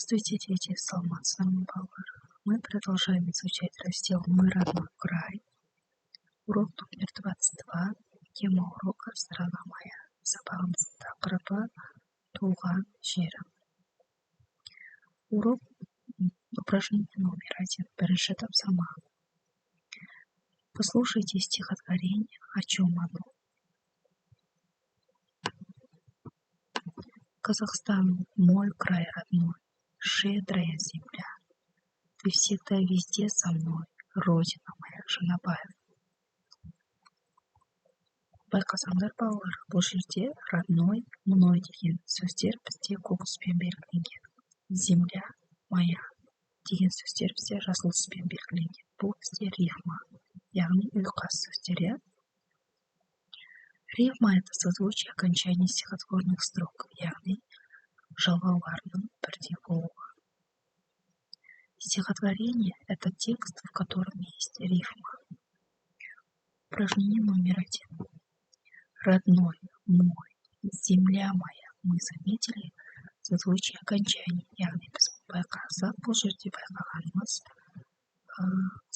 Здравствуйте, дети, саламатсыздармы, балалар. Мы продолжаем изучать раздел «Мой родной край». Урок номер 22. Тема урока «Страна моя». Сабағымыздың тақырыбы «Туған жерім». Урок упражнение номер 1. Бірінші тапсырма. Послушайте стихотворение, о чем оно. Казахстан, мой край родной, щедрая земля. Ты всегда везде со мной, Родина моя, Жанабаев. Байқасаңдар балалар, бұл жерде родной, мной деген сөздер бізде көк түспен белгіленген. Земля моя деген сөздер бізде жасыл түспен белгіленген. Бұл бізде рифма, яғни ұйқас сөздер. Рифма — это созвучие окончания стихотворных строк, яғни жалғауларының бірдей болуы. Стихотворение — это текст, в котором есть рифма. Упражнение номер 1. Родной, мой, земля моя. Мы заметили созвучие окончаний, яғни біз байқасақ, бұл жерде байқағанымыз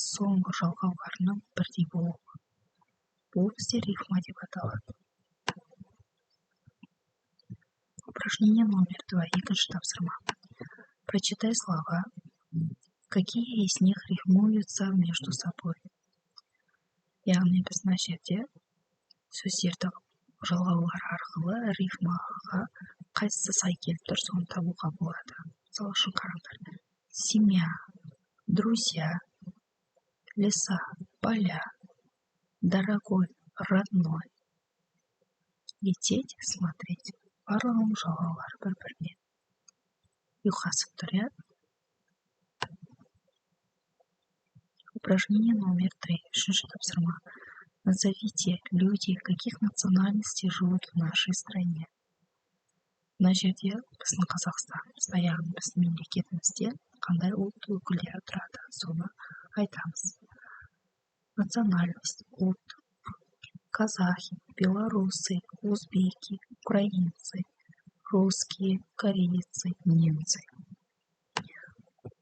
соңғы жалғауларының бірдей болуы. Бұл бізде рифма деп аталады. Упражнение номер 2. Екінші тапсырма. Прочитай слова, какие из них рифмуются между собой. Яғни біз мына жерде сөздерді жалғаулар арқылы рифмаға қайсысы сай келіп тұр, соны табуға болады. Мысалы үшін қараңдар. Семья, друзья, леса, поля, дорогой, родной. Лететь, смотреть. Барлығының жалғаулары бір-біріне ұйқасып тұр. Упражнение номер 3. Үшінші тапсырма. Назовите люди, каких национальностей живут в нашей стране. Мына жерде біздің Қазақстанымызда, яғни біздің мемлекетімізде қандай ұлт өкілдері тұрады, соны айтамыз. Национальность, ұлт: казахи, белорусы, узбеки, украинцы, русские, корейцы, немцы.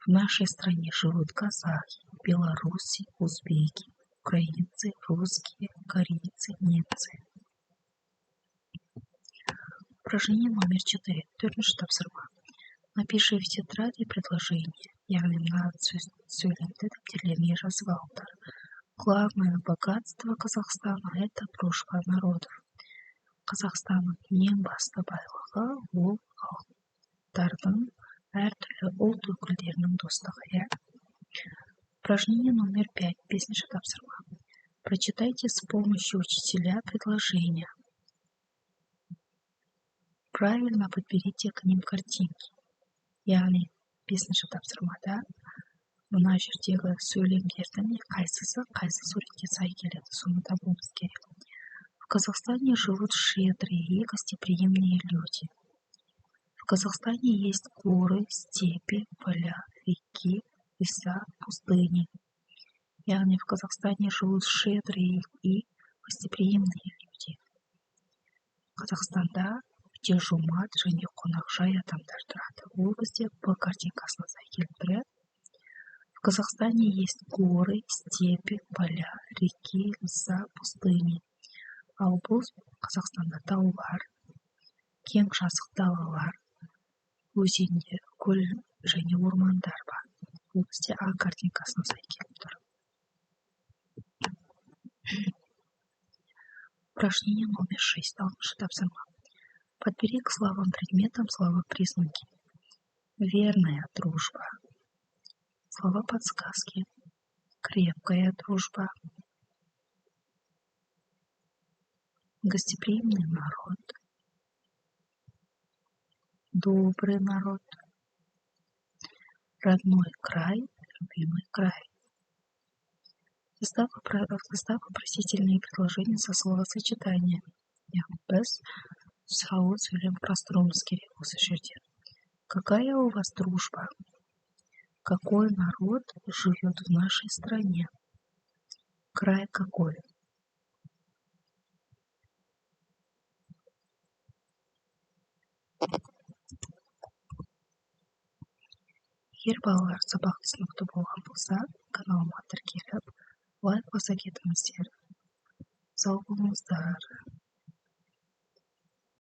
В нашей стране живут казахи, белорусы, узбеки, украинцы, русские, корейцы, немцы. Упражнение номер 4. Төртінші тапсырма. Напиши в тетради предложение, яғни мына сөйлемді дәптерлеріңе жазып алыңдар. Главное богатство Казахстана — это дружба народов. Қазақстанның ең басты байлығы ол халықтардың, әртүрлі ұлт өкілдерінің достығы. Упражнение номер 5. Бесінші тапсырма. Прочитайте с помощью учителя предложения. Правильно подберите к ним картинки. Яғни бесінші тапсырмада мына жердегі сөйлемдердің қайсы суретке сай келеді, соны табуымыз керек. В Казахстане живут щедрые и гостеприимные люди. В Казахстане есть горы, степи, поля, реки, леса, пустыни. Яғни в Казахстане живут щедрые и гостеприимные люди. Қазақстанда өте жомарт және қонақжай адамдар тұрады. Ол бізде Б картинкасына сай келіп тұр. В Казахстане есть горы, степи, поля, реки, леса, пустыни. Ал бұл Қазақстанда таулар, кең жазық далалар, өзендер, көл және ормандар бар. Бұл бізде А картинкасына сай келіп тұр. Упражнение номер 6. Алтыншы тапсырма. Подбери к словам предметам слова-признаки. Верная дружба. Слова-подсказки. Крепкая дружба. Гостеприимный народ. Добрый народ. Родной край, любимый край. Состав вопросительные предложения со словосочетанием. Біз сұрауы сөйлем құрастыруымыз керек осы жерде. Какая у вас дружба? Какой народ живет в нашей стране? Край какой? егер балалар сабақ түсінікті болған болса, каналыма тіркеліп лайк баса кетіңіздер. Сау болыңыздар.